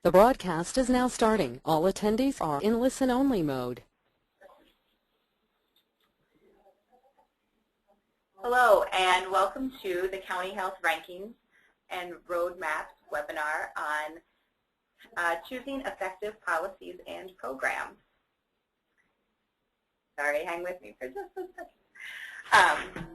The broadcast is now starting. All attendees are in listen-only mode. Hello, and welcome to the County Health Rankings and Roadmaps webinar on choosing effective policies and programs. Sorry, hang with me for just a second.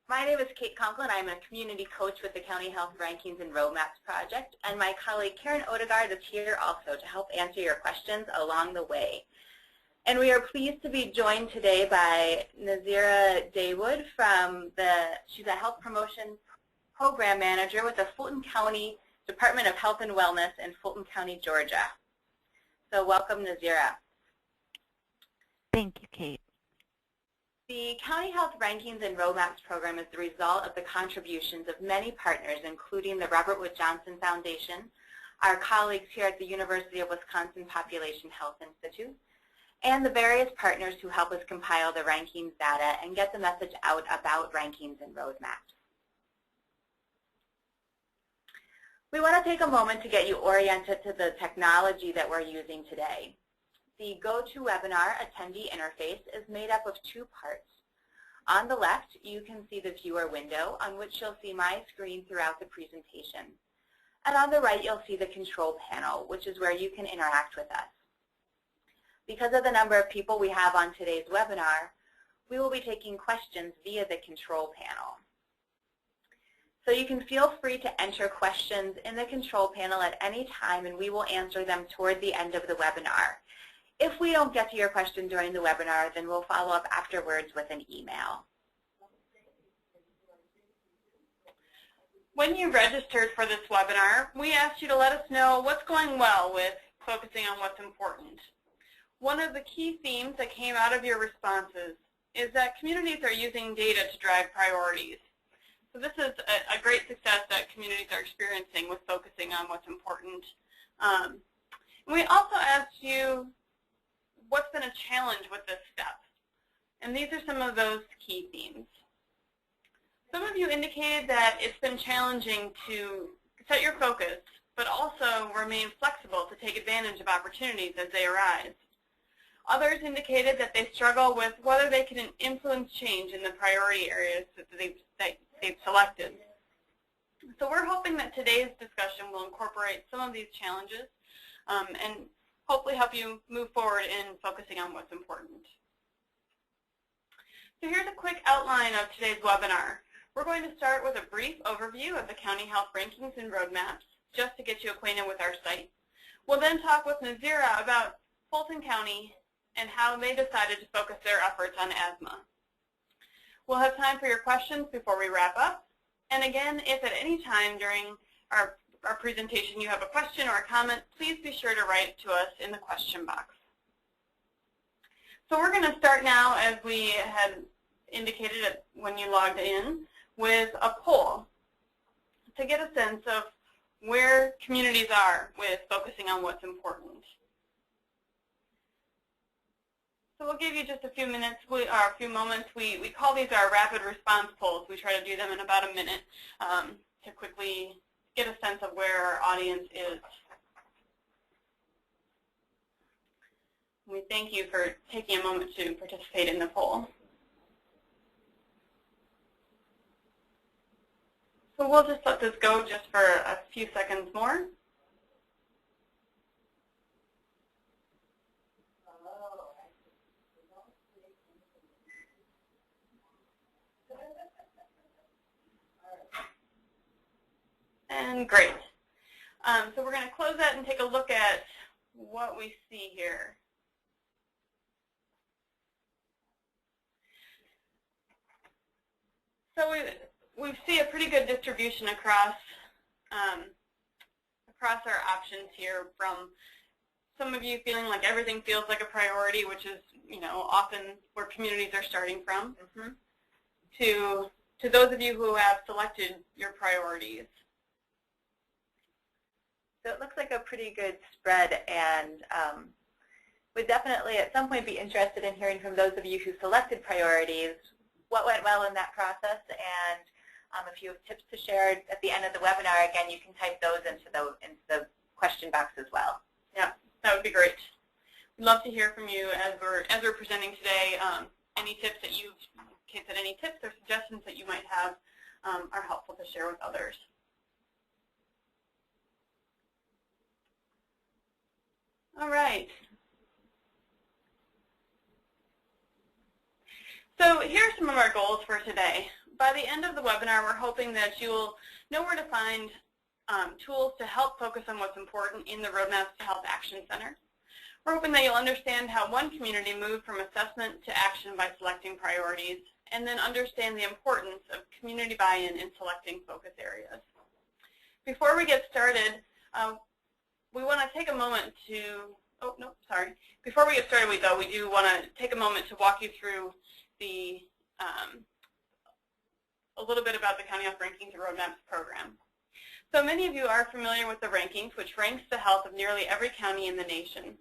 My name is Kate Conklin. I'm a community coach with the County Health Rankings and Roadmaps project, and my colleague Karen Odegaard is here also to help answer your questions along the way. And we are pleased to be joined today by Nazeera Dawood she's a Health Promotion Program Manager with the Fulton County Department of Health and Wellness in Fulton County, Georgia. So welcome, Nazeera. Thank you, Kate. The County Health Rankings and Roadmaps program is the result of the contributions of many partners, including the Robert Wood Johnson Foundation, our colleagues here at the University of Wisconsin Population Health Institute, and the various partners who help us compile the rankings data and get the message out about rankings and roadmaps. We want to take a moment to get you oriented to the technology that we're using today. The GoToWebinar attendee interface is made up of two parts. On the left, you can see the viewer window on which you'll see my screen throughout the presentation. And on the right, you'll see the control panel, which is where you can interact with us. Because of the number of people we have on today's webinar, we will be taking questions via the control panel. So you can feel free to enter questions in the control panel at any time, and we will answer them toward the end of the webinar. If we don't get to your question during the webinar, then we'll follow up afterwards with an email. When you registered for this webinar, we asked you to let us know what's going well with focusing on what's important. One of the key themes that came out of your responses is that communities are using data to drive priorities. So this is a great success that communities are experiencing with focusing on what's important. We also asked you what's been a challenge with this step. And these are some of those key themes. Some of you indicated that it's been challenging to set your focus, but also remain flexible to take advantage of opportunities as they arise. Others indicated that they struggle with whether they can influence change in the priority areas that they've selected. So we're hoping that today's discussion will incorporate some of these challenges and hopefully help you move forward in focusing on what's important. So here's a quick outline of today's webinar. We're going to start with a brief overview of the County Health Rankings and Roadmaps, just to get you acquainted with our site. We'll then talk with Nazeera about Fulton County and how they decided to focus their efforts on asthma. We'll have time for your questions before we wrap up. And again, if at any time during our presentation you have a question or a comment, please be sure to write to us in the question box. So we're going to start now, as we had indicated when you logged in, with a poll to get a sense of where communities are with focusing on what's important. So we'll give you just a few minutes, or a few moments. We call these our rapid response polls. We try to do them in about a minute to quickly get a sense of where our audience is. We thank you for taking a moment to participate in the poll. So we'll just let this go just for a few seconds more. And great. So we're going to close that and take a look at what we see here. So we see a pretty good distribution across our options here, from some of you feeling like everything feels like a priority, which is often where communities are starting from, to those of you who have selected your priorities. So it looks like a pretty good spread, and would definitely at some point be interested in hearing from those of you who selected priorities, what went well in that process, and If you have tips to share at the end of the webinar, again, you can type those into the question box as well. Yeah, that would be great. We'd love to hear from you as we're presenting today. Any tips that Kate said, any tips or suggestions that you might have are helpful to share with others. All right. So here are some of our goals for today. By the end of the webinar, we're hoping that you'll know where to find tools to help focus on what's important in the Roadmaps to Health Action Center. We're hoping that you'll understand how one community moved from assessment to action by selecting priorities, and then understand the importance of community buy-in in selecting focus areas. Before we get started, we want to take a moment to, Before we get started, we do want to take a moment to walk you through a little bit about the County Health Rankings and Roadmaps program. So many of you are familiar with the rankings, which ranks the health of nearly every county in the nation.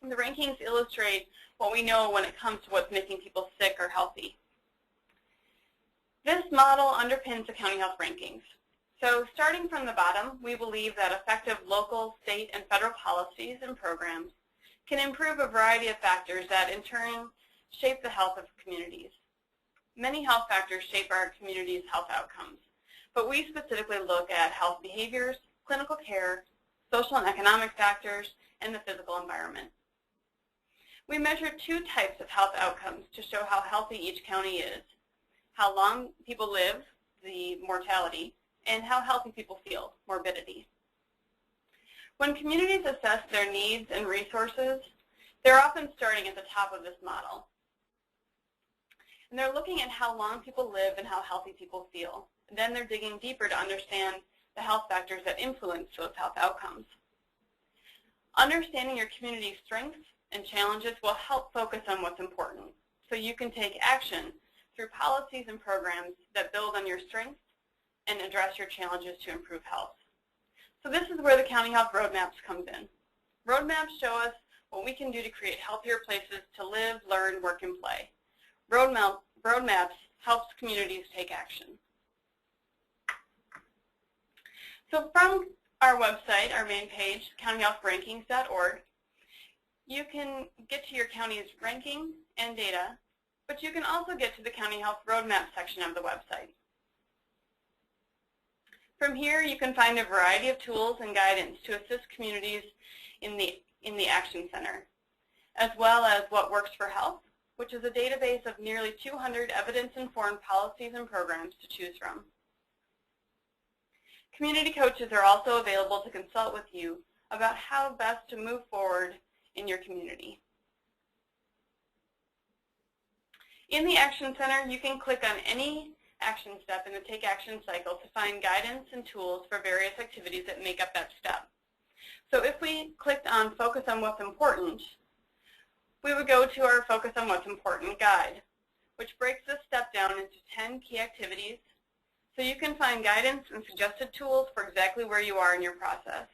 And the rankings illustrate what we know when it comes to what's making people sick or healthy. This model underpins the County Health Rankings. So starting from the bottom, we believe that effective local, state, and federal policies and programs can improve a variety of factors that in turn shape the health of communities. Many health factors shape our community's health outcomes, but we specifically look at health behaviors, clinical care, social and economic factors, and the physical environment. We measure two types of health outcomes to show how healthy each county is: how long people live, the mortality, and how healthy people feel, morbidity. When communities assess their needs and resources, they're often starting at the top of this model. And they're looking at how long people live and how healthy people feel. And then they're digging deeper to understand the health factors that influence those health outcomes. Understanding your community's strengths and challenges will help focus on what's important, so you can take action through policies and programs that build on your strengths and address your challenges to improve health. So this is where the County Health Roadmaps comes in. Roadmaps show us what we can do to create healthier places to live, learn, work, and play. Roadmaps helps communities take action. So from our website, our main page, countyhealthrankings.org, you can get to your county's ranking and data, but you can also get to the County Health Roadmap section of the website. From here, you can find a variety of tools and guidance to assist communities in the Action Center, as well as What Works for Health, which is a database of nearly 200 evidence-informed policies and programs to choose from. Community coaches are also available to consult with you about how best to move forward in your community. In the Action Center, you can click on any action step in the Take Action cycle to find guidance and tools for various activities that make up that step. So if we clicked on Focus on What's Important, we would go to our Focus on What's Important guide, which breaks this step down into 10 key activities, so you can find guidance and suggested tools for exactly where you are in your process.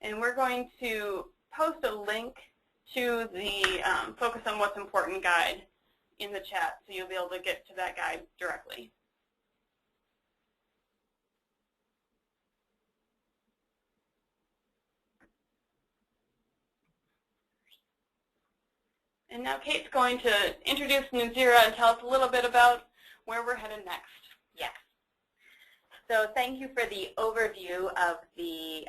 And we're going to post a link to the Focus on What's Important guide in the chat, so you'll be able to get to that guide directly. And now Kate's going to introduce Nazeera and tell us a little bit about where we're headed next. Yes. So thank you for the overview of the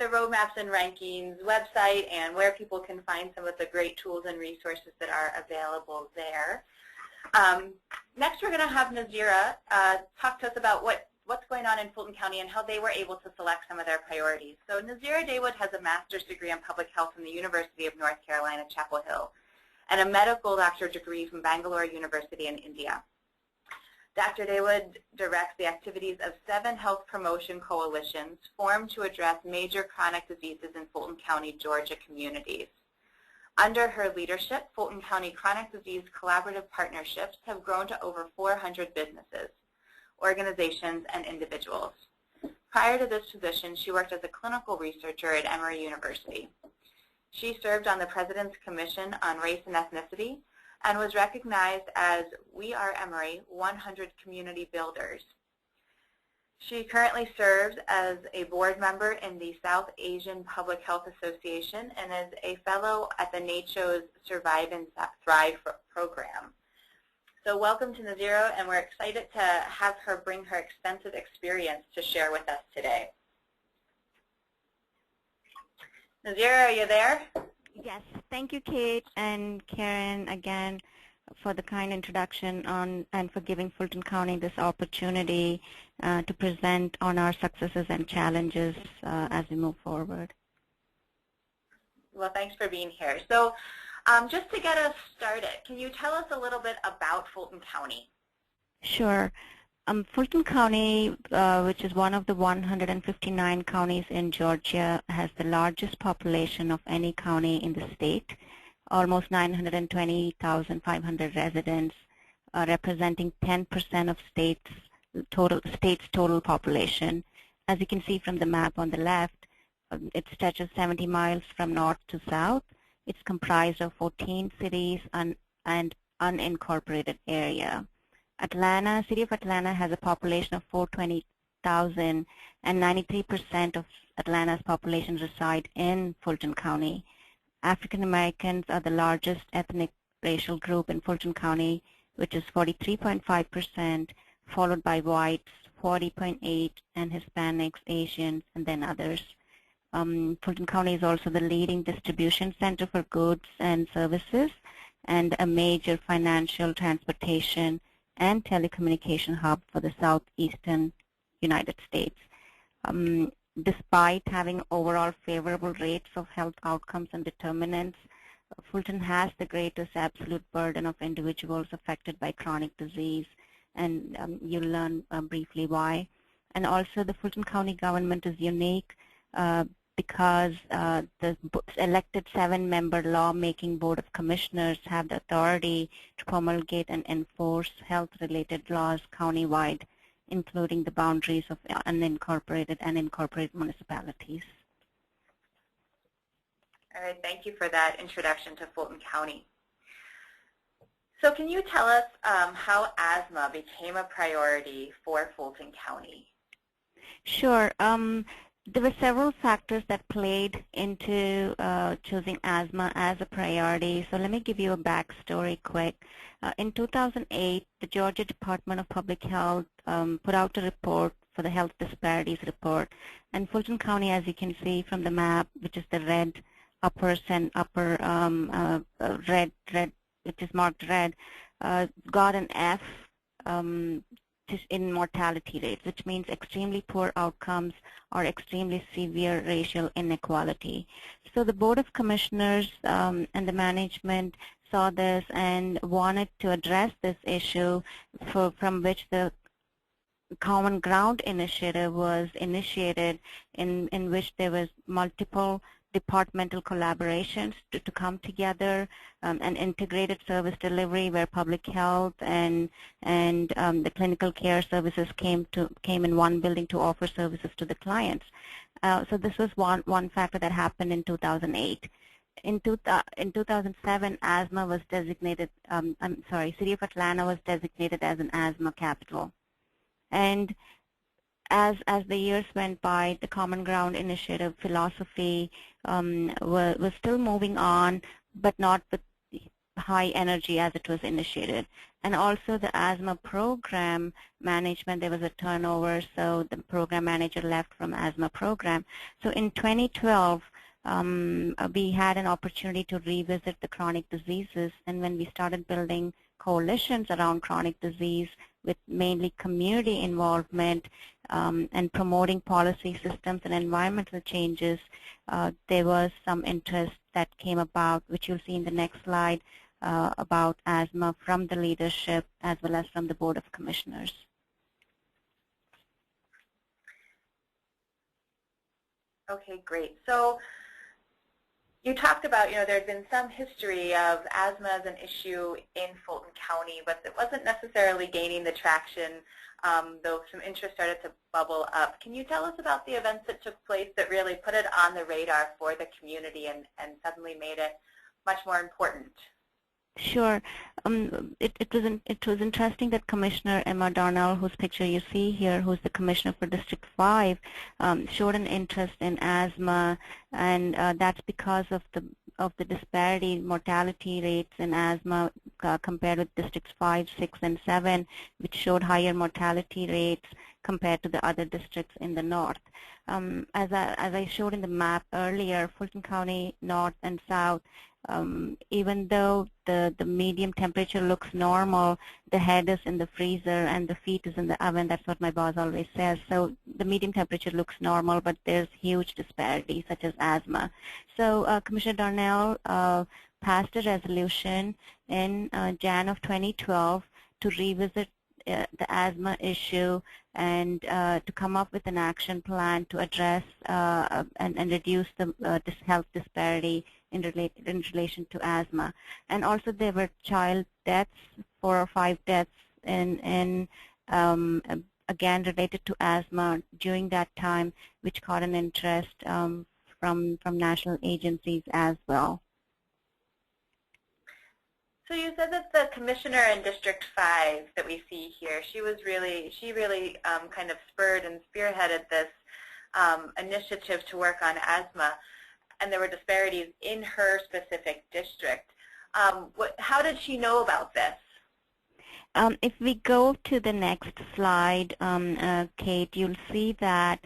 Roadmaps and Rankings website and where people can find some of the great tools and resources that are available there. Next, we're going to have Nazeera talk to us about what's going on in Fulton County and how they were able to select some of their priorities. So Nazeera Dawood has a master's degree in public health from the University of North Carolina, Chapel Hill, and a medical doctorate degree from Bangalore University in India. Dr. Dawood directs the activities of 7 health promotion coalitions formed to address major chronic diseases in Fulton County, Georgia communities. Under her leadership, Fulton County Chronic Disease Collaborative Partnerships have grown to over 400 businesses, organizations, and individuals. Prior to this position, she worked as a clinical researcher at Emory University. She served on the President's Commission on Race and Ethnicity, and was recognized as We Are Emory 100 Community Builders. She currently serves as a board member in the South Asian Public Health Association and is a fellow at the NACCHO's Survive and Thrive program. So welcome to Nazeera, and we're excited to have her bring her extensive experience to share with us today. Nazeera, are you there? Yes, thank you, Kate and Karen, again for the kind introduction and for giving Fulton County this opportunity to present on our successes and challenges as we move forward. Well, thanks for being here. So just to get us started, can you tell us a little bit about Fulton County? Sure. Fulton County, which is one of the 159 counties in Georgia, has the largest population of any county in the state, almost 920,500 residents, representing 10% of state's total population. As you can see from the map on the left, it stretches 70 miles from north to south. It's comprised of 14 cities and unincorporated area. City of Atlanta has a population of 420,000, and 93% of Atlanta's population reside in Fulton County. African Americans are the largest ethnic racial group in Fulton County, which is 43.5%, followed by whites, 40.8%, and Hispanics, Asians, and then others. Fulton County is also the leading distribution center for goods and services and a major financial, transportation, and telecommunication hub for the southeastern United States. Despite having overall favorable rates of health outcomes and determinants, Fulton has the greatest absolute burden of individuals affected by chronic disease, and you'll learn briefly why. And also the Fulton County government is unique because the elected 7-member lawmaking board of commissioners have the authority to promulgate and enforce health-related laws countywide, including the boundaries of unincorporated and incorporated municipalities. All right, thank you for that introduction to Fulton County. So can you tell us how asthma became a priority for Fulton County? Sure. There were several factors that played into choosing asthma as a priority. So let me give you a backstory quick. In 2008, the Georgia Department of Public Health put out a report for the Health Disparities Report. And Fulton County, as you can see from the map, which is the red red, which is marked red, got an F in mortality rates, which means extremely poor outcomes or extremely severe racial inequality. So the Board of Commissioners and the management saw this and wanted to address this issue, from which the Common Ground initiative was initiated, in which there was multiple departmental collaborations to come together, an integrated service delivery where public health and the clinical care services came in one building to offer services to the clients. So this was one factor that happened in 2008. In 2007, asthma was designated. City of Atlanta was designated as an asthma capital, and as the years went by, the Common Ground initiative philosophy was still moving on, but not with high energy as it was initiated. And also the asthma program management, there was a turnover, so the program manager left from asthma program. So in 2012, we had an opportunity to revisit the chronic diseases, and when we started building coalitions around chronic disease with mainly community involvement and promoting policy systems and environmental changes, there was some interest that came about, which you'll see in the next slide, about asthma from the leadership as well as from the Board of Commissioners. Okay, great. So you talked about, there had been some history of asthma as an issue in Fulton County, but it wasn't necessarily gaining the traction, though some interest started to bubble up. Can you tell us about the events that took place that really put it on the radar for the community and suddenly made it much more important? Sure. It was interesting that Commissioner Emma Darnell, whose picture you see here, who's the commissioner for District 5, showed an interest in asthma, and that's because of the disparity mortality rates in asthma compared with Districts 5, 6, and 7, which showed higher mortality rates compared to the other districts in the north. As I showed in the map earlier, Fulton County North and South, even though the medium temperature looks normal, the head is in the freezer and the feet is in the oven. That's what my boss always says. So the medium temperature looks normal, but there's huge disparities, such as asthma. So Commissioner Darnell passed a resolution in Jan of 2012 to revisit the asthma issue and to come up with an action plan to address and reduce the health disparity in relation to asthma. And also there were child deaths, 4 or 5 deaths in again related to asthma during that time, which caught an interest from national agencies as well. So you said that the commissioner in District 5 that we see here, she really kind of spurred and spearheaded this initiative to work on asthma, and there were disparities in her specific district. How did she know about this? If we go to the next slide, Kate, you'll see that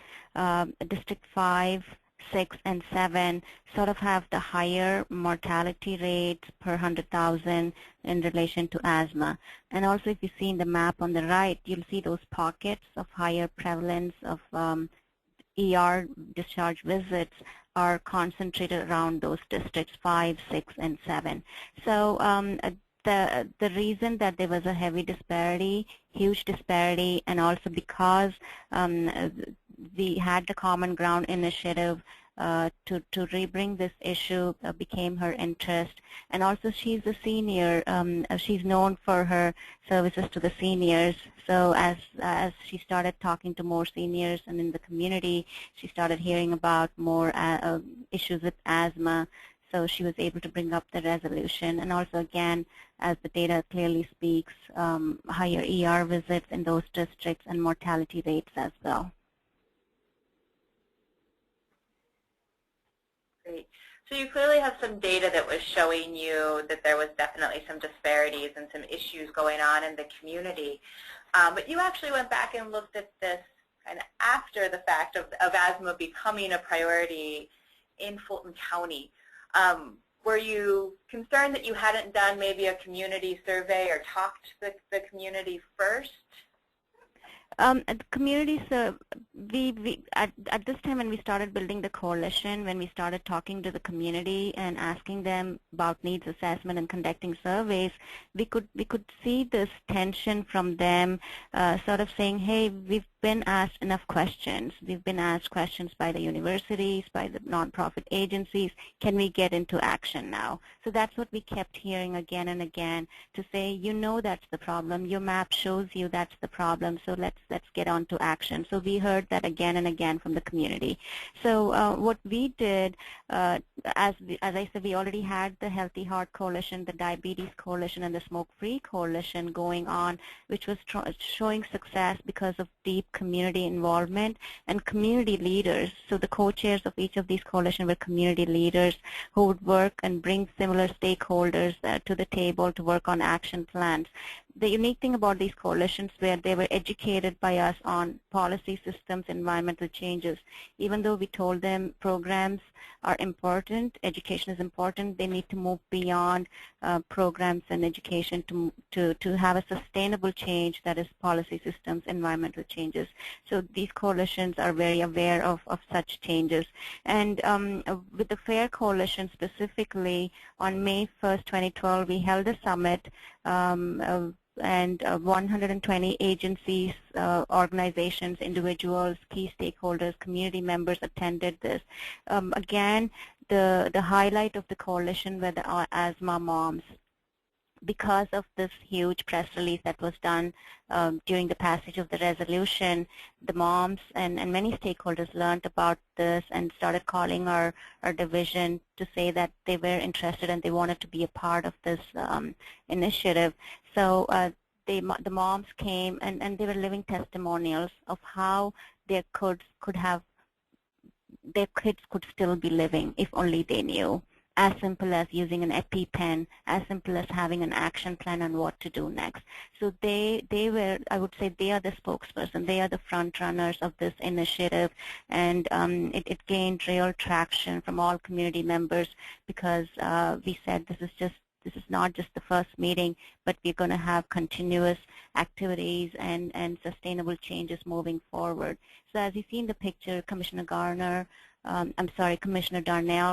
District 5, 6, and 7 sort of have the higher mortality rates per 100,000 in relation to asthma. And also if you see in the map on the right, you'll see those pockets of higher prevalence of ER discharge visits are concentrated around those districts 5, 6, and 7. So the reason that there was a heavy disparity, huge disparity, and also because we had the Common Ground initiative to rebring this issue became her interest. And also she's a senior. She's known for her services to the seniors. So as she started talking to more seniors and in the community, she started hearing about more issues with asthma. So she was able to bring up the resolution. And also, again, as the data clearly speaks, higher ER visits in those districts and mortality rates as well. Great. So you clearly have some data that was showing you that there was definitely some disparities and some issues going on in the community. But you actually went back and looked at this kind of after the fact of asthma becoming a priority in Fulton County. Were you concerned that you hadn't done maybe a community survey or talked to the community first? At the community, so at this time when we started building the coalition, when we started talking to the community and asking them about needs assessment and conducting surveys, we could see this tension from them, sort of saying, hey, we've been asked enough questions. We've been asked questions by the universities, by the nonprofit agencies. Can we get into action now? So that's what we kept hearing again and again, to say, you know that's the problem. Your map shows you that's the problem. So let's get on to action. So we heard that again and again from the community. So what we did, as I said, we already had the Healthy Heart Coalition, the Diabetes Coalition, and the Smoke Free Coalition going on, which was showing success because of deep community involvement and community leaders. So the co-chairs of each of these coalitions were community leaders who would work and bring similar stakeholders to the table to work on action plans. The unique thing about these coalitions where they were educated by us on policy systems, environmental changes. Even though we told them programs are important, education is important, they need to move beyond programs and education to have a sustainable change that is policy systems, environmental changes. So these coalitions are very aware of such changes. And with the FAIR Coalition specifically, on May 1st, 2012, we held a summit and 120 agencies, organizations, individuals, key stakeholders, community members attended this. Again, the highlight of the coalition were the asthma moms. because of this huge press release that was done during the passage of the resolution, the moms and many stakeholders learned about this and started calling our division to say that they were interested and they wanted to be a part of this initiative. So the moms came and they were living testimonials of how their kids could still be living if only they knew. As simple as using an EpiPen, as simple as having an action plan on what to do next. So they were, I would say, they are the spokesperson. They are the front runners of this initiative, and it gained real traction from all community members because we said this is not just the first meeting, but we're going to have continuous activities and sustainable changes moving forward. So as you see in the picture, Commissioner Darnell,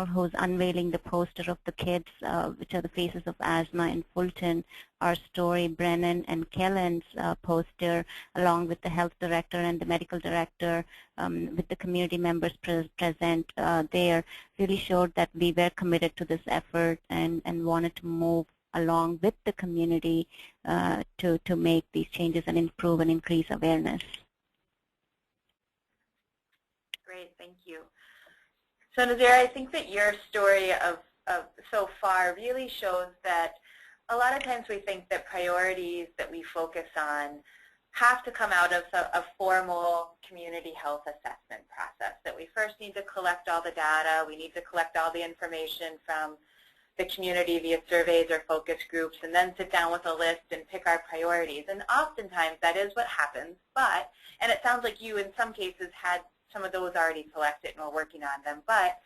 who's unveiling the poster of the kids, which are the faces of asthma in Fulton, our story, Brennan and Kellen's poster, along with the health director and the medical director, with the community members present there, really showed that we were committed to this effort and wanted to move along with the community to make these changes and improve and increase awareness. Great, thank you. So Nazeera, I think that your story of so far really shows that a lot of times we think that priorities that we focus on have to come out of a formal community health assessment process, that we first need to collect all the data, we need to collect all the information from the community via surveys or focus groups, and then sit down with a list and pick our priorities. And oftentimes that is what happens, and it sounds like you in some cases had some of those already selected and we're working on them, but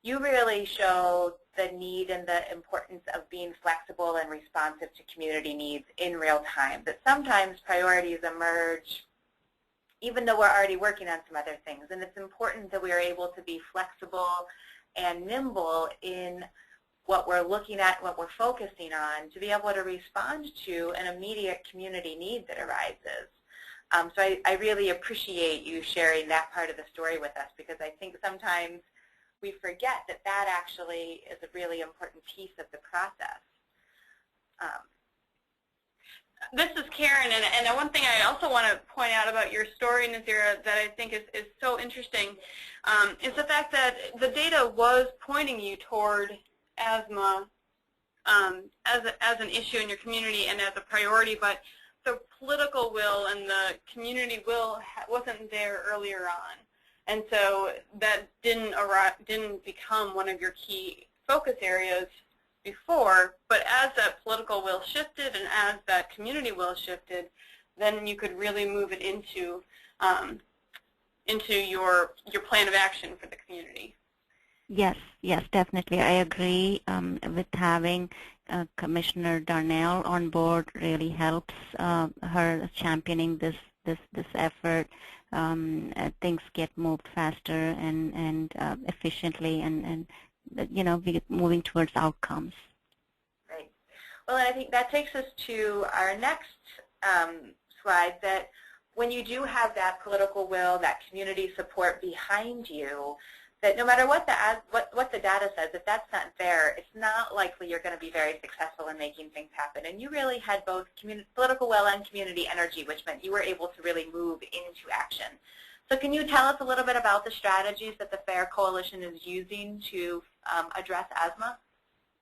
you really show the need and the importance of being flexible and responsive to community needs in real time, that sometimes priorities emerge even though we're already working on some other things, and it's important that we are able to be flexible and nimble in what we're looking at, what we're focusing on, to be able to respond to an immediate community need that arises. So I really appreciate you sharing that part of the story with us, because I think sometimes we forget that that actually is a really important piece of the process. This is Karen, and one thing I also want to point out about your story, Nazeera, that I think is so interesting, is the fact that the data was pointing you toward asthma as an issue in your community and as a priority, but the political will and the community will wasn't there earlier on, and so that didn't become one of your key focus areas before. But as that political will shifted and as that community will shifted, then you could really move it into your plan of action for the community. Yes, definitely. I agree with having Commissioner Darnell on board really helps her championing this effort. Things get moved faster and efficiently, and we moving towards outcomes. Great. Well, I think that takes us to our next slide, that when you do have that political will, that community support behind you, that no matter what the data says, if that's not there, it's not likely you're going to be very successful in making things happen. And you really had both political will and community energy, which meant you were able to really move into action. So can you tell us a little bit about the strategies that the FAIR Coalition is using to address asthma?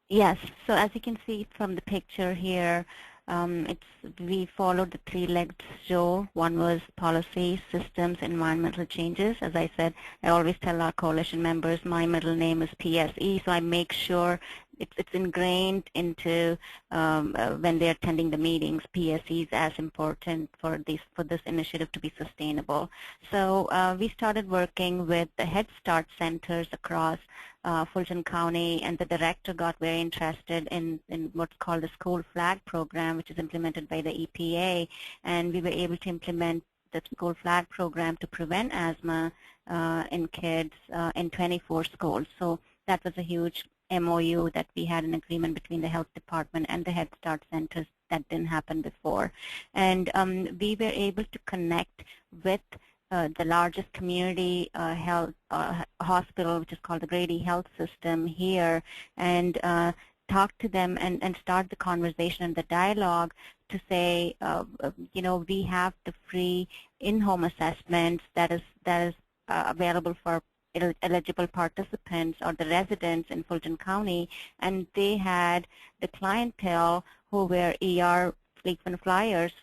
Yes. So as you can see from the picture here, we followed the three-legged stool. One was policy, systems, environmental changes. As I said, I always tell our coalition members my middle name is PSE, so I make sure it's ingrained into when they're attending the meetings. PSE is as important for this initiative to be sustainable. So we started working with the Head Start centers across Fulton County, and the director got very interested in what's called the School Flag program, which is implemented by the EPA, and we were able to implement the School Flag program to prevent asthma in kids in 24 schools. So that was a huge MOU that we had an agreement between the health department and the Head Start centers that didn't happen before. And we were able to connect with the largest community health hospital, which is called the Grady Health System here, and talk to them and start the conversation and the dialogue to say, we have the free in-home assessments that is available for eligible participants or the residents in Fulton County, and they had the clientele who were ER frequent flyers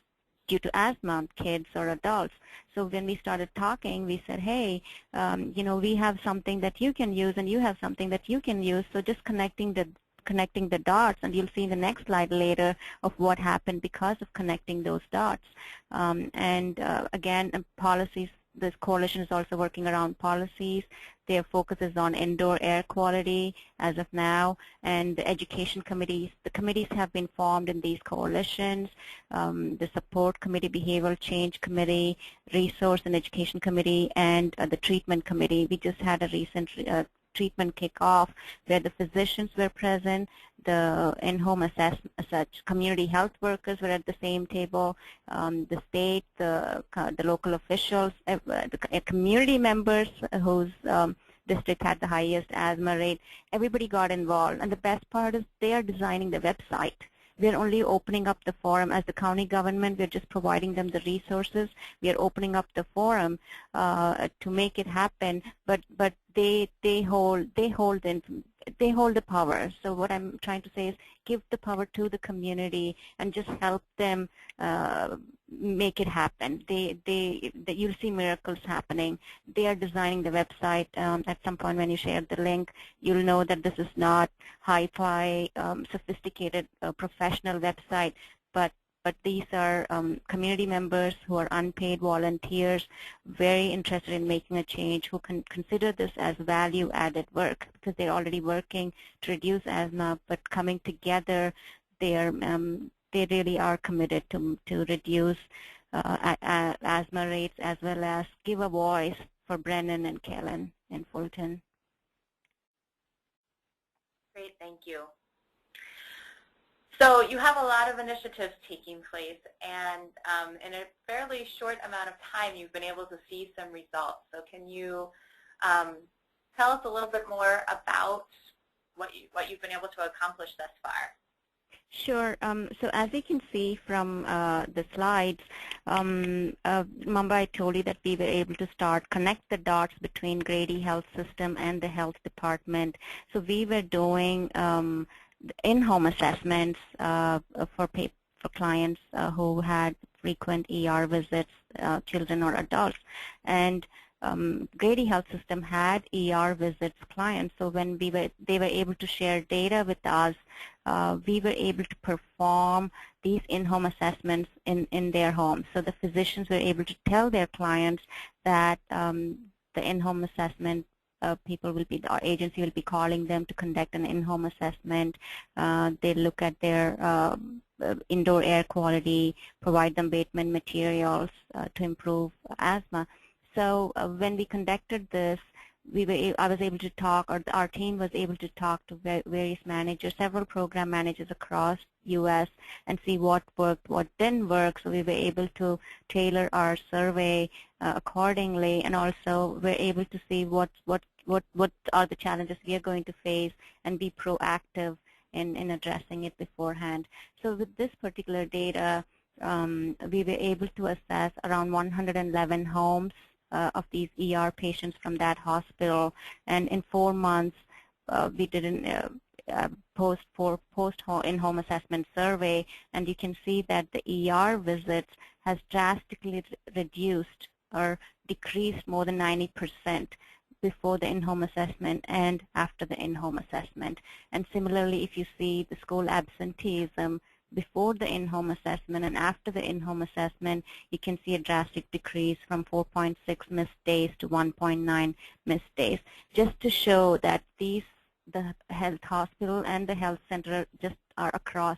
due to asthma, kids or adults. So when we started talking, we said, hey, we have something that you can use and you have something that you can use. So just connecting the dots, and you'll see in the next slide later of what happened because of connecting those dots. Again, policies, this coalition is also working around policies. Their focus is on indoor air quality as of now, and the education committees. The committees have been formed in these coalitions. The support committee, behavioral change committee, resource and education committee, and the treatment committee. We just had a recent treatment kickoff where the physicians were present, the in-home community health workers were at the same table, the state, the local officials, the community members whose district had the highest asthma rate. Everybody got involved, and the best part is they are designing the website. We're only opening up the forum as the county government. We're just providing them the resources. We are opening up the forum to make it happen. But they hold the power. So what I'm trying to say is give the power to the community and just help them make it happen. You'll see miracles happening. They are designing the website. At some point when you share the link, you'll know that this is not hi-fi, sophisticated, professional website, but these are community members who are unpaid volunteers, very interested in making a change, who can consider this as value-added work because they're already working to reduce asthma, but coming together, they really are committed to reduce asthma rates as well as give a voice for Brennan and Kellen in Fulton. Great, thank you. So you have a lot of initiatives taking place, and in a fairly short amount of time, you've been able to see some results. So can you tell us a little bit more about what you've been able to accomplish thus far? Sure. So as you can see from the slides, remember I told you that we were able to connect the dots between Grady Health System and the health department. So we were doing in-home assessments for clients who had frequent ER visits, children or adults. And Grady Health System had ER visits clients, so when they were able to share data with us, we were able to perform these in-home assessments in their homes. So the physicians were able to tell their clients that the in-home assessment our agency will be calling them to conduct an in-home assessment. They look at their indoor air quality, provide them abatement materials to improve asthma. So when we conducted this, I was able to talk, or our team was able to talk to various managers, several program managers across U.S. and see what worked, what didn't work. So we were able to tailor our survey accordingly, and also we're able to see what are the challenges we are going to face and be proactive in addressing it beforehand. So with this particular data, we were able to assess around 111 homes of these ER patients from that hospital, and in 4 months we did an post in-home assessment survey, and you can see that the ER visits has drastically reduced or decreased more than 90% before the in-home assessment and after the in-home assessment. And similarly, if you see the school absenteeism before the in-home assessment and after the in-home assessment, you can see a drastic decrease from 4.6 missed days to 1.9 missed days, just to show that the health hospital and the health center just are across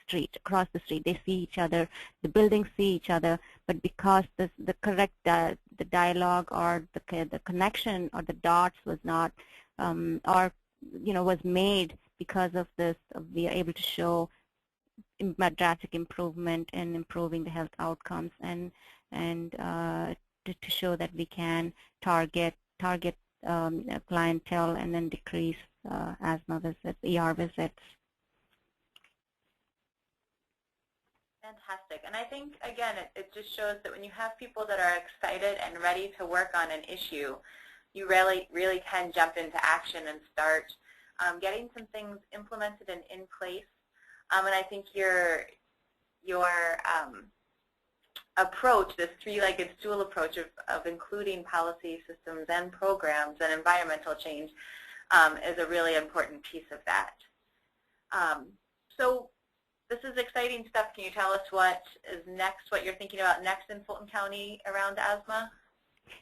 the street. They see each other, the buildings see each other, but because the correct the dialogue or the connection or the dots was not was made because of this, we are able to show drastic improvement in improving the health outcomes and to show that we can target clientele and then decrease asthma visits, ER visits. Fantastic. And I think, again, it just shows that when you have people that are excited and ready to work on an issue, you really can jump into action and start getting some things implemented and in place. And I think your approach, this three-legged stool approach of including policy, systems, and programs and environmental change is a really important piece of that. So this is exciting stuff. Can you tell us what is next, what you're thinking about next in Fulton County around asthma?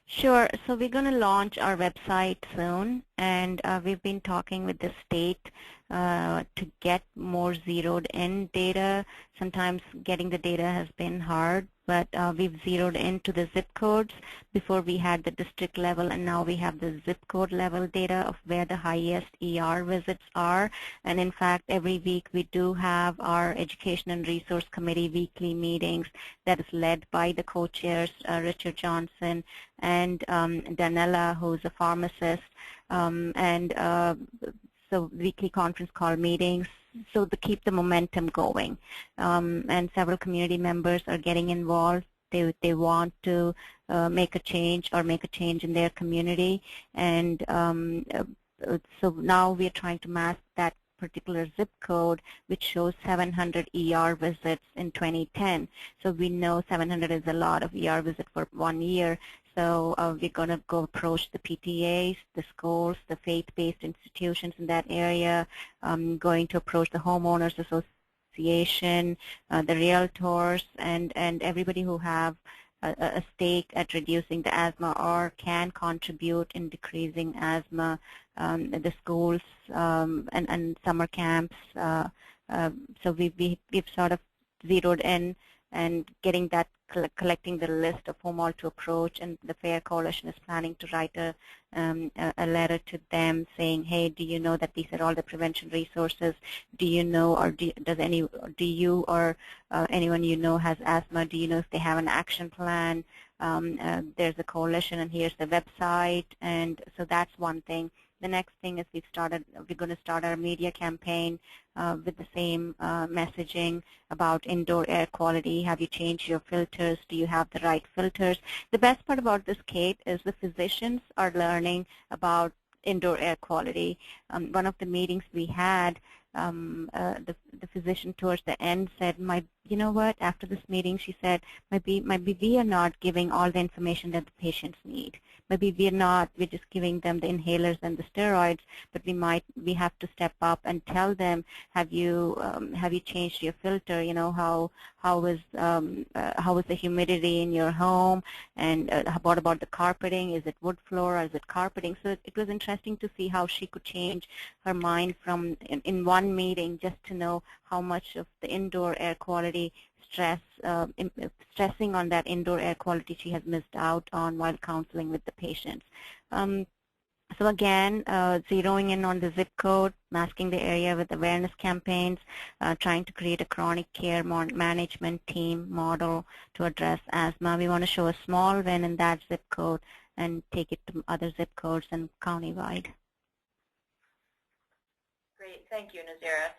Sure. So we're going to launch our website soon, and we've been talking with the state to get more zeroed-in data. Sometimes getting the data has been hard, but we've zeroed into the zip codes. Before we had the district level, and now we have the zip code level data of where the highest ER visits are. And in fact, every week we do have our Education and Resource Committee weekly meetings that is led by the co-chairs, Richard Johnson and Danella, who's a pharmacist, so weekly conference call meetings, so to keep the momentum going. And several community members are getting involved. They want to make a change in their community. And so now we're trying to map that particular zip code, which shows 700 ER visits in 2010. So we know 700 is a lot of ER visits for 1 year. So we're going to go approach the PTAs, the schools, the faith-based institutions in that area, going to approach the homeowners association, the realtors, and everybody who have a stake at reducing the asthma or can contribute in decreasing asthma, the schools and summer camps. So we've sort of zeroed in and getting that, collecting the list of whom all to approach, and the FAIR Coalition is planning to write a letter to them saying, hey, do you know that these are all the prevention resources? Do you know, or do you or anyone you know has asthma? Do you know if they have an action plan? There's a coalition, and here's the website, and so that's one thing. The next thing is we're going to start our media campaign with the same messaging about indoor air quality. Have you changed your filters? Do you have the right filters? The best part about this, Kate, is the physicians are learning about indoor air quality. One of the meetings we had, the physician towards the end said, you know what, after this meeting, she said, maybe we are not giving all the information that the patients need. Maybe we're just giving them the inhalers and the steroids, but we have to step up and tell them, have you changed your filter? You know, how is the humidity in your home, and what about the carpeting? Is it wood floor or is it carpeting? So it was interesting to see how she could change her mind from in one meeting just to know how much of the indoor air quality stressing on that indoor air quality she has missed out on while counseling with the patients. So again, zeroing in on the zip code, masking the area with awareness campaigns, trying to create a chronic care management team model to address asthma. We want to show a small win in that zip code and take it to other zip codes and countywide. Great, thank you, Nazeera.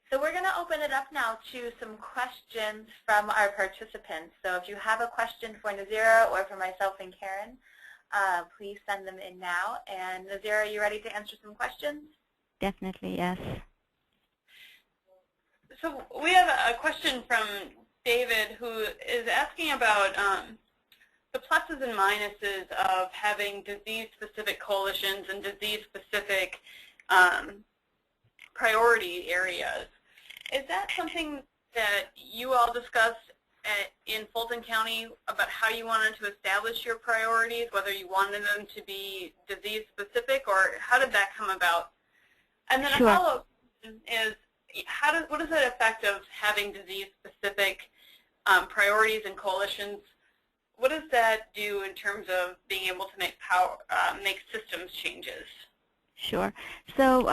So we're going to open it up now to some questions from our participants. So if you have a question for Nazeera or for myself and Karen, please send them in now. And Nazeera, are you ready to answer some questions? Definitely, yes. So we have a question from David, who is asking about the pluses and minuses of having disease-specific coalitions and disease-specific priority areas. Is that something that you all discussed in Fulton County about how you wanted to establish your priorities, whether you wanted them to be disease-specific, or how did that come about? And then Sure. A follow-up is, what is the effect of having disease-specific priorities and coalitions? What does that do in terms of being able to make systems changes? Sure. So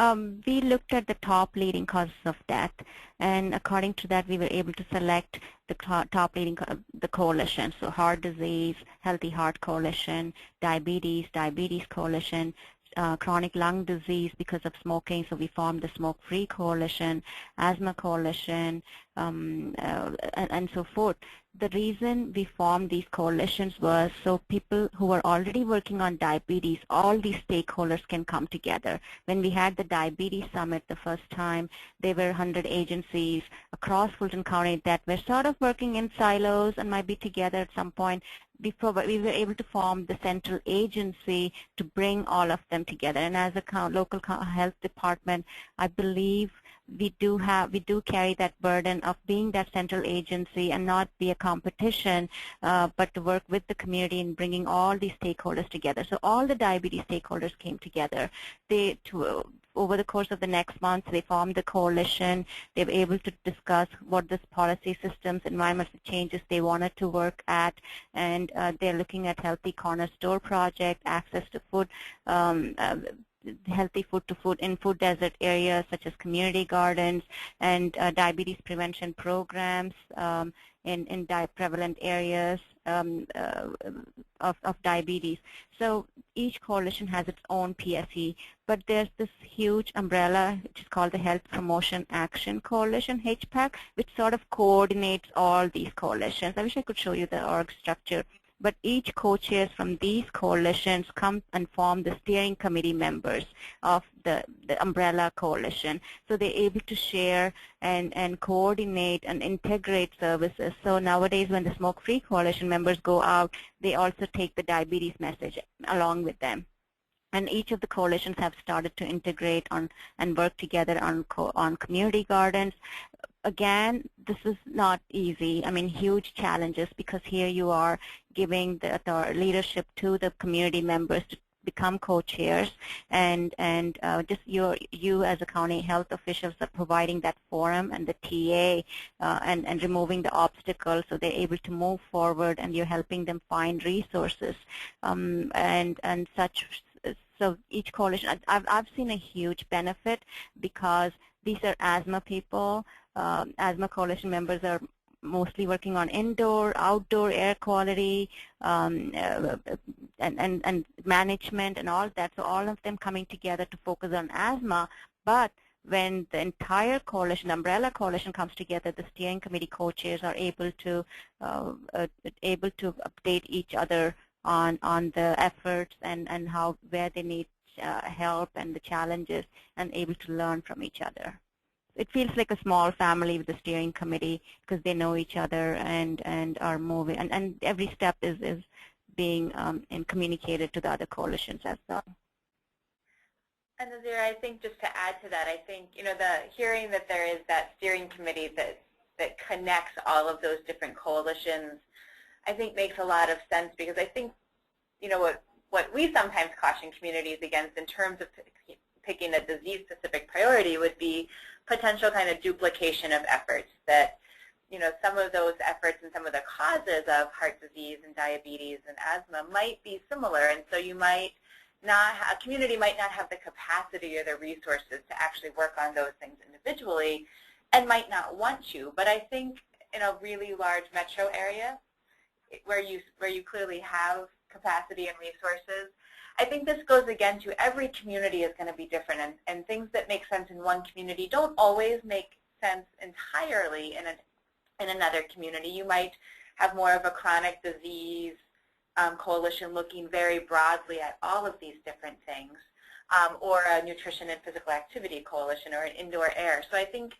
we looked at the top leading causes of death, and according to that, we were able to select the top leading the coalition. So heart disease, healthy heart coalition, diabetes coalition, chronic lung disease because of smoking, so we formed the Smoke-Free Coalition, Asthma Coalition, and so forth. The reason we formed these coalitions was so people who are already working on diabetes, all these stakeholders can come together. When we had the Diabetes Summit the first time, there were 100 agencies across Fulton County that were sort of working in silos and might be together at some point. We were able to form the central agency to bring all of them together. And as a local health department, I believe we do carry that burden of being that central agency and not be a competition, but to work with the community in bringing all these stakeholders together. So all the diabetes stakeholders came together. Over the course of the next month, they formed the coalition. They were able to discuss what this policy systems, environmental changes they wanted to work at, and they're looking at Healthy Corner Store project, access to food, healthy food in food desert areas such as community gardens, and diabetes prevention programs in prevalent areas of diabetes. So each coalition has its own PSE, but there's this huge umbrella which is called the Health Promotion Action Coalition, HPAC, which sort of coordinates all these coalitions. I wish I could show you the org structure. But each co-chairs from these coalitions come and form the steering committee members of the umbrella coalition. So they're able to share and coordinate and integrate services. So nowadays when the Smoke-Free Coalition members go out, they also take the diabetes message along with them. And each of the coalitions have started to integrate on and work together on community gardens. Again, this is not easy. I mean, huge challenges, because here you are giving the leadership to the community members to become co-chairs, and just you as a county health officials are providing that forum and the TA and removing the obstacles so they're able to move forward, and you're helping them find resources and such. So each coalition, I've seen a huge benefit because these are asthma people. Asthma coalition members are mostly working on indoor, outdoor air quality and management and all that. So all of them coming together to focus on asthma. But when the entire coalition, umbrella coalition, comes together, the steering committee co-chairs are able to update each other on the efforts and where they need help and the challenges, and able to learn from each other. It feels like a small family with the steering committee because they know each other and are moving, and every step is being communicated to the other coalitions as well. And Nazeera, I think just to add to that, I think hearing that there is that steering committee that connects all of those different coalitions, I think makes a lot of sense, because I think what we sometimes caution communities against in terms of picking a disease-specific priority would be potential kind of duplication of efforts, that some of those efforts and some of the causes of heart disease and diabetes and asthma might be similar, and so a community might not have the capacity or the resources to actually work on those things individually, and might not want to. But I think in a really large metro area where you clearly have capacity and resources, I think this goes again to every community is going to be different, and things that make sense in one community don't always make sense entirely in another community. You might have more of a chronic disease coalition looking very broadly at all of these different things, or a nutrition and physical activity coalition, or an indoor air. So I think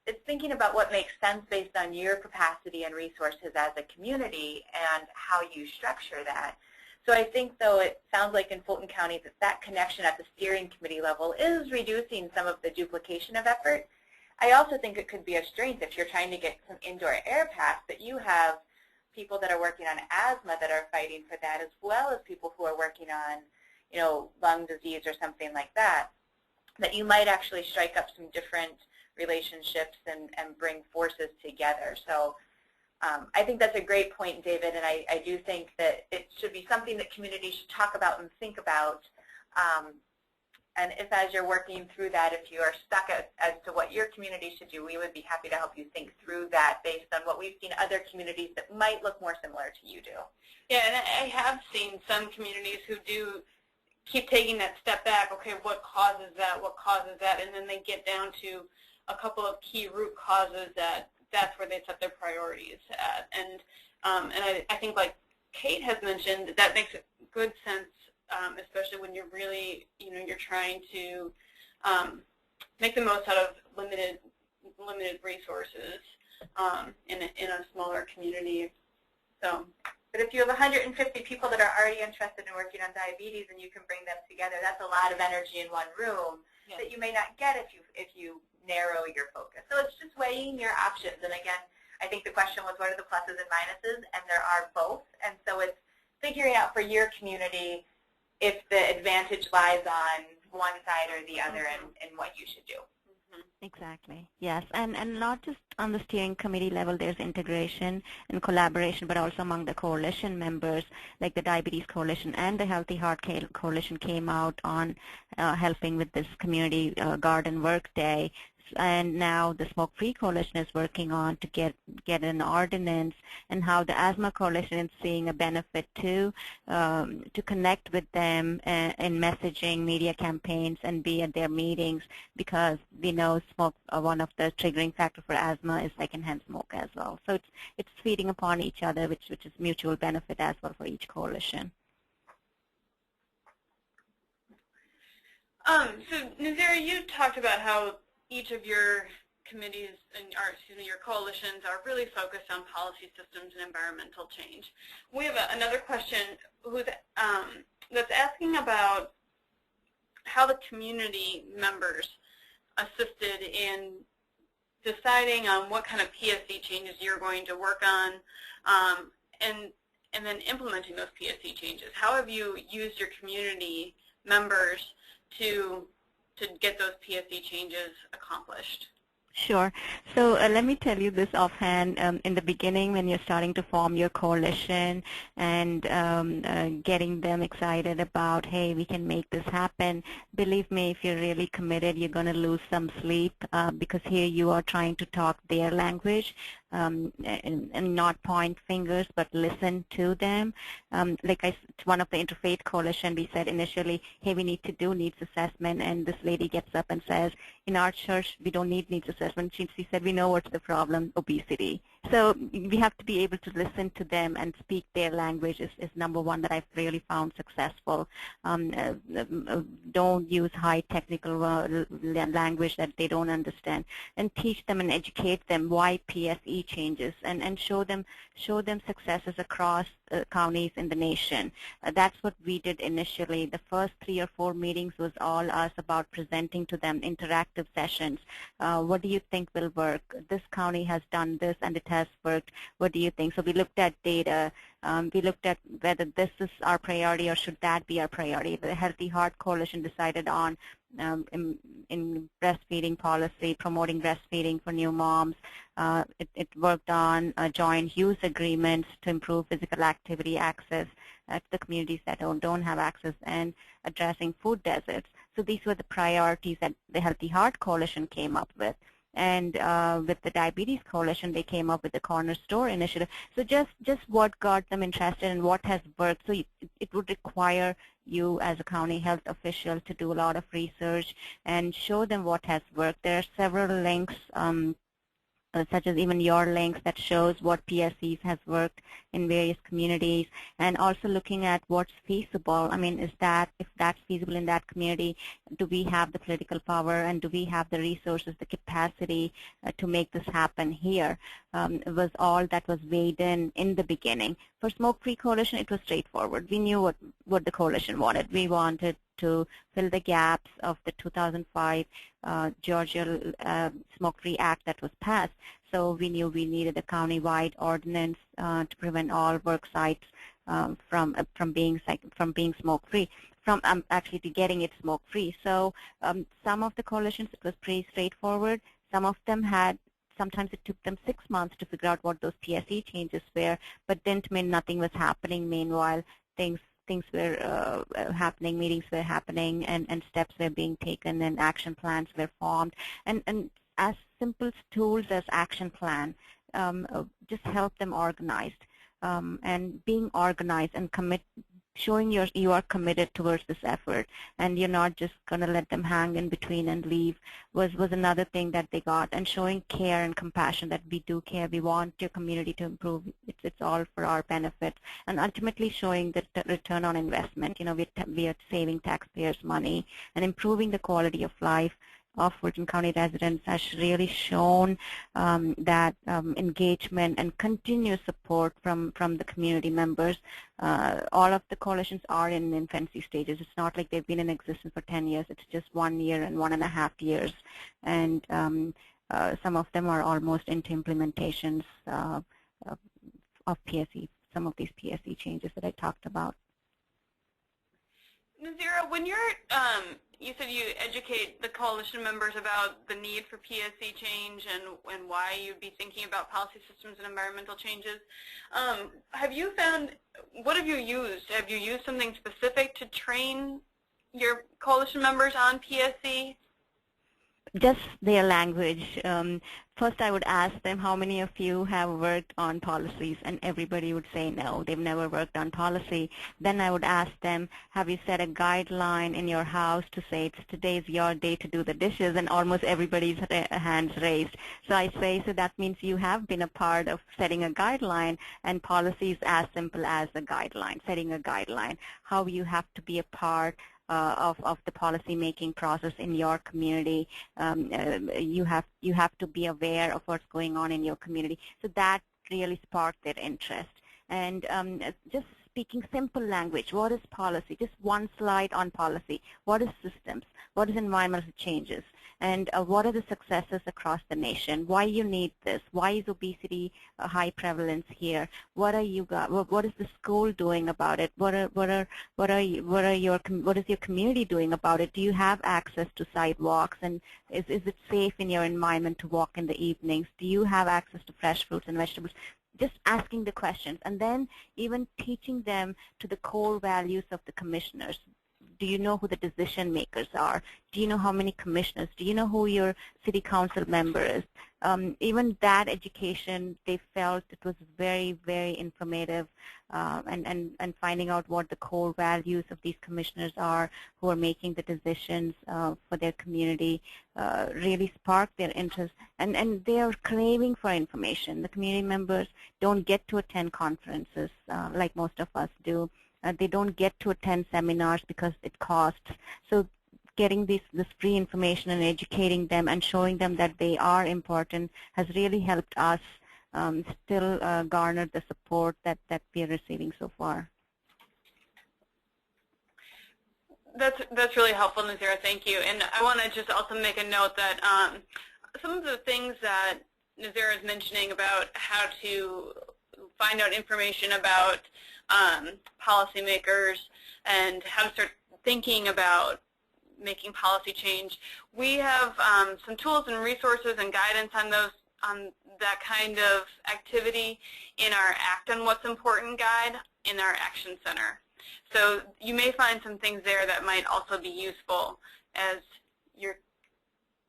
it's thinking about what makes sense based on your capacity and resources as a community and how you structure that. So I think, though, it sounds like in Fulton County that connection at the steering committee level is reducing some of the duplication of effort. I also think it could be a strength if you're trying to get some indoor air pass, that you have people that are working on asthma that are fighting for that, as well as people who are working on, lung disease or something like that, that you might actually strike up some different relationships and bring forces together. So I think that's a great point, David, and I do think that it should be something that communities should talk about and think about. And if, as you're working through that, if you are stuck as to what your community should do, we would be happy to help you think through that based on what we've seen other communities that might look more similar to you do. Yeah, and I have seen some communities who do keep taking that step back. Okay, what causes that? What causes that? And then they get down to a couple of key root causes that's where they set their priorities at. And I think, like Kate has mentioned, that makes good sense, especially when you're really, you're trying to make the most out of limited resources in a smaller community. So. But if you have 150 people that are already interested in working on diabetes and you can bring them together, that's a lot of energy in one room that you may not get if you narrow your focus. So it's just weighing your options. And again, I think the question was, what are the pluses and minuses? And there are both. And so it's figuring out for your community if the advantage lies on one side or the other and what you should do. Exactly. Yes, and not just on the steering committee level, there's integration and collaboration, but also among the coalition members, like the Diabetes Coalition and the Healthy Heart Coalition came out on helping with this community garden work day. And now the Smoke-Free Coalition is working on to get an ordinance, and how the Asthma Coalition is seeing a benefit to connect with them in messaging, media campaigns, and be at their meetings, because we know smoke, one of the triggering factor for asthma is secondhand smoke as well. So it's feeding upon each other, which is mutual benefit as well for each coalition. So Nazeera, you talked about how each of your committees your coalitions are really focused on policy systems and environmental change. We have another question that's asking about how the community members assisted in deciding on what kind of PSC changes you're going to work on, and then implementing those PSC changes. How have you used your community members to get those PSC changes accomplished? Sure. So let me tell you this offhand. In the beginning, when you're starting to form your coalition and getting them excited about, hey, we can make this happen, believe me, if you're really committed, you're going to lose some sleep because here you are trying to talk their language. And not point fingers, but listen to them. One of the Interfaith Coalition, we said initially, hey, we need to do needs assessment, and this lady gets up and says, in our church, we don't need needs assessment. She said, we know what's the problem, obesity. So we have to be able to listen to them and speak their language is number one that I've really found successful. Don't use high technical language that they don't understand, and teach them and educate them why PSE changes, and show them successes across counties in the nation. That's what we did initially. The first 3 or 4 meetings was all us about presenting to them interactive sessions. What do you think will work? This county has done this and it has worked. What do you think? So we looked at data. We looked at whether this is our priority or should that be our priority. The Healthy Heart Coalition decided on in breastfeeding policy, promoting breastfeeding for new moms. It worked on joint use agreements to improve physical activity access to the communities that don't have access, and addressing food deserts. So these were the priorities that the Healthy Heart Coalition came up with. And with the Diabetes Coalition, they came up with the Corner Store Initiative. So just what got them interested and what has worked. So it would require you as a county health official to do a lot of research and show them what has worked. There are several links, such as even your links, that shows what PSCs has worked in various communities, and also looking at what's feasible. I mean, if that's feasible in that community, do we have the political power and do we have the resources, the capacity to make this happen here? It was all that was weighed in the beginning. For Smoke-Free Coalition, it was straightforward. We knew what the coalition wanted. We wanted to fill the gaps of the 2005 Georgia Smoke-Free Act that was passed. So we knew we needed a county-wide ordinance to prevent all work sites from being smoke-free, from actually to getting it smoke-free. So some of the coalitions, it was pretty straightforward. Some of them had. Sometimes it took them 6 months to figure out what those PSE changes were, but didn't mean nothing was happening. Meanwhile, things were happening, meetings were happening, and steps were being taken, and action plans were formed. And as simple tools as action plan just help them organized. And being organized and showing you are committed towards this effort, and you're not just going to let them hang in between and leave was another thing that they got. And showing care and compassion, that we do care, we want your community to improve, it's all for our benefit, and ultimately showing the return on investment. We are saving taxpayers money and improving the quality of life of Fulton County residents has really shown that engagement and continuous support from the community members. All of the coalitions are in infancy stages. It's not like they've been in existence for 10 years. It's just 1 year and 1.5 years. And some of them are almost into implementations of PSE, some of these PSE changes that I talked about. Nazeera, when you're, you said you educate the coalition members about the need for PSE change and why you'd be thinking about policy systems and environmental changes. Have you found, what have you used? Have you used something specific to train your coalition members on PSE? Just their language. First, I would ask them, how many of you have worked on policies? And everybody would say no, they've never worked on policy. Then I would ask them, have you set a guideline in your house to say today's your day to do the dishes? And almost everybody's hands raised. So I say, so that means you have been a part of setting a guideline, and policy is as simple as a guideline, setting a guideline. How you have to be a part of the policy-making process in your community. You have to be aware of what's going on in your community. So that really sparked their interest. And just speaking simple language, what is policy? Just one slide on policy. What is systems? What is environmental changes? And what are the successes across the nation? Why you need this? Why is obesity a high prevalence here? What are you got? What is the school doing about it? What is your community doing about it? Do you have access to sidewalks? And is it safe in your environment to walk in the evenings? Do you have access to fresh fruits and vegetables? Just asking the questions, and then even teaching them to the core values of the commissioners. Do you know who the decision makers are? Do you know how many commissioners? Do you know who your city council member is? Even that education, they felt it was very, very informative, and finding out what the core values of these commissioners are who are making the decisions for their community really sparked their interest. And they are craving for information. The community members don't get to attend conferences like most of us do. They don't get to attend seminars because it costs. So getting this free information and educating them and showing them that they are important has really helped us still garner the support that we are receiving so far. That's really helpful, Nazeera. Thank you. And I want to just also make a note that some of the things that Nazeera is mentioning about how to find out information about policymakers and how to start thinking about making policy change. We have some tools and resources and guidance on that kind of activity in our Act on What's Important guide in our Action Center. So you may find some things there that might also be useful as you're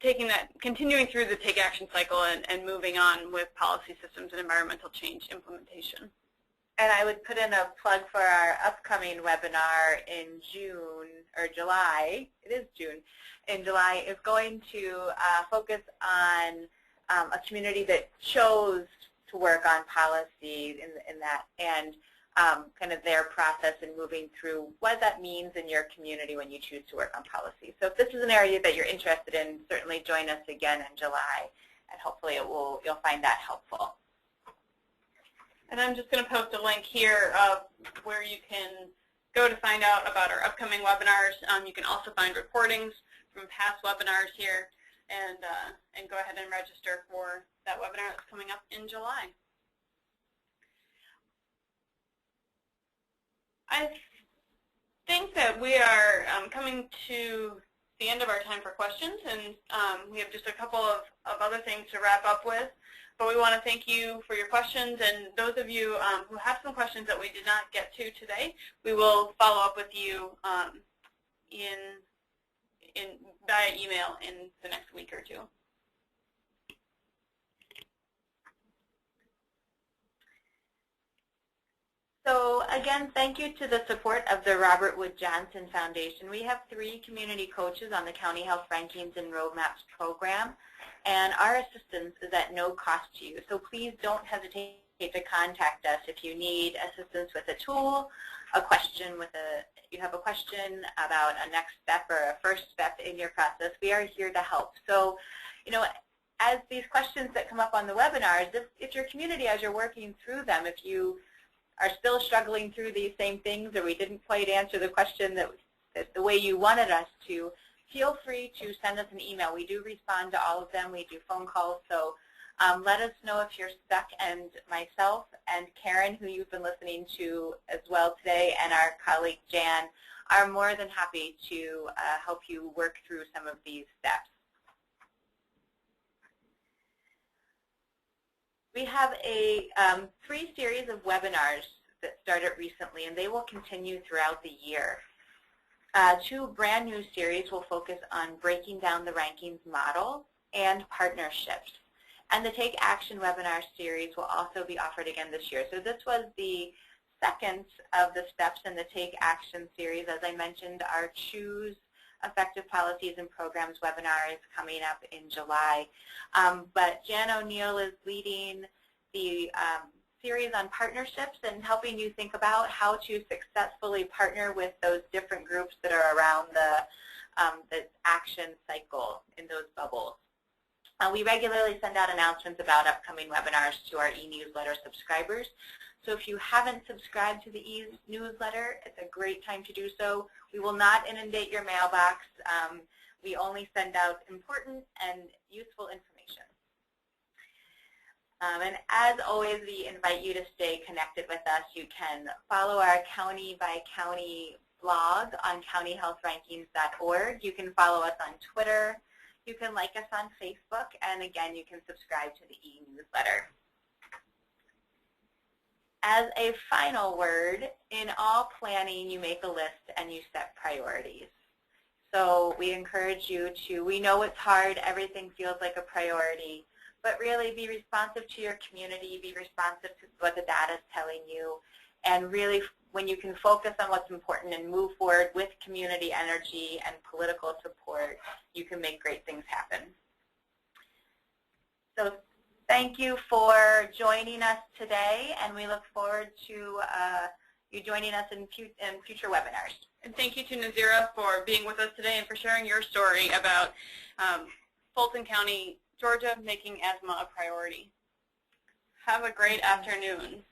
taking that, continuing through the Take Action cycle and moving on with policy systems and environmental change implementation. And I would put in a plug for our upcoming webinar in June or July. It is June. In July is going to focus on a community that chose to work on policy in that, and kind of their process in moving through what that means in your community when you choose to work on policy. So if this is an area that you're interested in, certainly join us again in July, and hopefully you'll find that helpful. And I'm just going to post a link here of where you can go to find out about our upcoming webinars. You can also find recordings from past webinars here, and go ahead and register for that webinar that's coming up in July. I think that we are coming to the end of our time for questions, and we have just a couple of other things to wrap up with. But we want to thank you for your questions, and those of you who have some questions that we did not get to today, we will follow up with you via email in the next week or two. So again, thank you to the support of the Robert Wood Johnson Foundation. We have 3 community coaches on the County Health Rankings and Roadmaps program, and our assistance is at no cost to you. So please don't hesitate to contact us if you need assistance with a tool, a question you have a question about a next step or a first step in your process. We are here to help. So, as these questions that come up on the webinars, if your community, as you're working through them, if you are still struggling through these same things, or we didn't quite answer the question that the way you wanted us to, feel free to send us an email. We do respond to all of them. We do phone calls. So let us know if you're stuck, and myself and Karen, who you've been listening to as well today, and our colleague Jan are more than happy to help you work through some of these steps. We have a 3 series of webinars that started recently, and they will continue throughout the year. 2 brand new series will focus on breaking down the rankings model and partnerships. And the Take Action webinar series will also be offered again this year. So this was the second of the steps in the Take Action series. As I mentioned, our Choose Effective Policies and Programs webinar is coming up in July. But Jan O'Neill is leading the series on partnerships and helping you think about how to successfully partner with those different groups that are around the action cycle in those bubbles. We regularly send out announcements about upcoming webinars to our e-newsletter subscribers. So if you haven't subscribed to the e-newsletter, it's a great time to do so. We will not inundate your mailbox. We only send out important and useful information. And as always, we invite you to stay connected with us. You can follow our county by county blog on countyhealthrankings.org. You can follow us on Twitter. You can like us on Facebook. And again, you can subscribe to the e-newsletter. As a final word, in all planning, you make a list and you set priorities. So we encourage you to, we know it's hard, everything feels like a priority, but really be responsive to your community, be responsive to what the data is telling you, and really when you can focus on what's important and move forward with community energy and political support, you can make great things happen. So thank you for joining us today, and we look forward to you joining us in future webinars. And thank you to Nazeera for being with us today and for sharing your story about Fulton County, Georgia, making asthma a priority. Have a great afternoon.